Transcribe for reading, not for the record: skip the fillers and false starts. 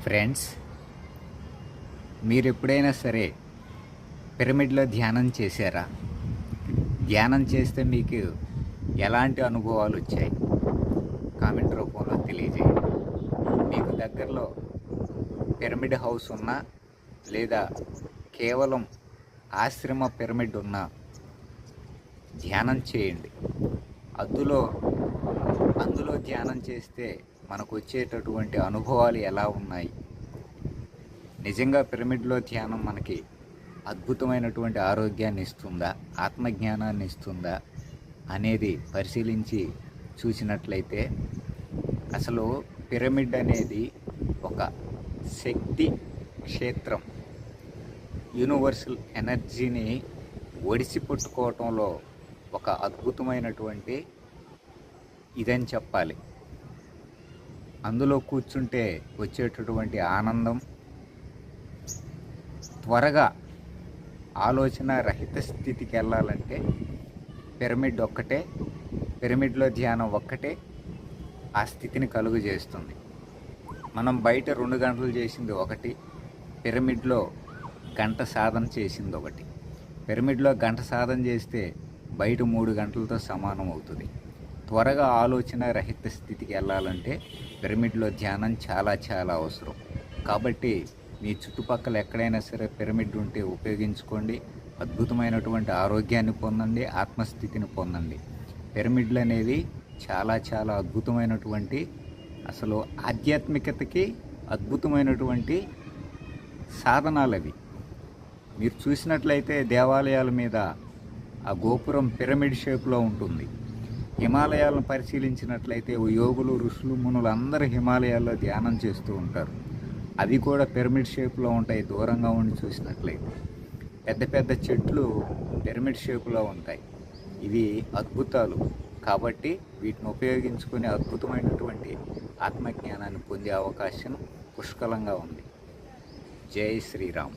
Friends, మీరు ఎప్పుడైనా సరే పిరమిడ్లో ధ్యానం చేశారా? ధ్యానం చేస్తే మీకు ఎలాంటి అనుభవాలు వచ్చాయి? కామెంట్ రూపంలో తెలియజేయండి. మీకు దగ్గరలో పిరమిడ్ హౌస్ ఉన్నా లేదా కేవలం ఆశ్రమ పిరమిడ్ ఉన్నా ధ్యానం చేయండి. అందులో ధ్యానం చేస్తే మనకు వచ్చేటటువంటి అనుభవాలు ఎలా ఉన్నాయి? నిజంగా పిరమిడ్లో ధ్యానం మనకి అద్భుతమైనటువంటి ఆరోగ్యాన్ని ఇస్తుందా, ఆత్మజ్ఞానాన్ని ఇస్తుందా అనేది పరిశీలించి చూసినట్లయితే అసలు పిరమిడ్ అనేది ఒక శక్తి క్షేత్రం. యూనివర్సల్ ఎనర్జీని ఒడిసి పట్టుకోవటంలో ఒక అద్భుతమైనటువంటి ఇదని చెప్పాలి. అందులో కూర్చుంటే వచ్చేటటువంటి ఆనందం, త్వరగా ఆలోచన రహిత స్థితికి వెళ్ళాలంటే పిరమిడ్లో ధ్యానం ఒక్కటే ఆ స్థితిని కలుగు చేస్తుంది. మనం బయట 2 గంటలు చేసింది ఒకటి, పిరమిడ్లో గంట సాధన చేసింది ఒకటి. పిరమిడ్లో గంట సాధన చేస్తే బయట 3 గంటలతో సమానం అవుతుంది. త్వరగా ఆలోచన రహిత స్థితికి వెళ్ళాలంటే పిరమిడ్లో ధ్యానం చాలా చాలా అవసరం. కాబట్టి మీ చుట్టుపక్కల ఎక్కడైనా సరే పిరమిడ్ ఉంటే ఉపయోగించుకోండి. అద్భుతమైనటువంటి ఆరోగ్యాన్ని పొందండి, ఆత్మస్థితిని పొందండి. పిరమిడ్లు అనేవి చాలా చాలా అద్భుతమైనటువంటి, అసలు ఆధ్యాత్మికతకి అద్భుతమైనటువంటి సాధనాలు అవి. మీరు చూసినట్లయితే దేవాలయాల మీద ఆ గోపురం పిరమిడ్ షేప్లో ఉంటుంది. హిమాలయాలను పరిశీలించినట్లయితే యోగులు, ఋషులు, మునులు అందరూ హిమాలయాల్లో ధ్యానం చేస్తూ ఉంటారు. అవి కూడా పిరమిడ్ షేప్లో ఉంటాయి. దూరంగా ఉండి చూసినట్లయితే పెద్ద పెద్ద చెట్లు పిరమిడ్ షేప్లో ఉంటాయి. ఇవి అద్భుతాలు. కాబట్టి వీటిని ఉపయోగించుకునే అద్భుతమైనటువంటి ఆత్మజ్ఞానాన్ని పొందే అవకాశం పుష్కలంగా ఉంది. జై శ్రీరామ్.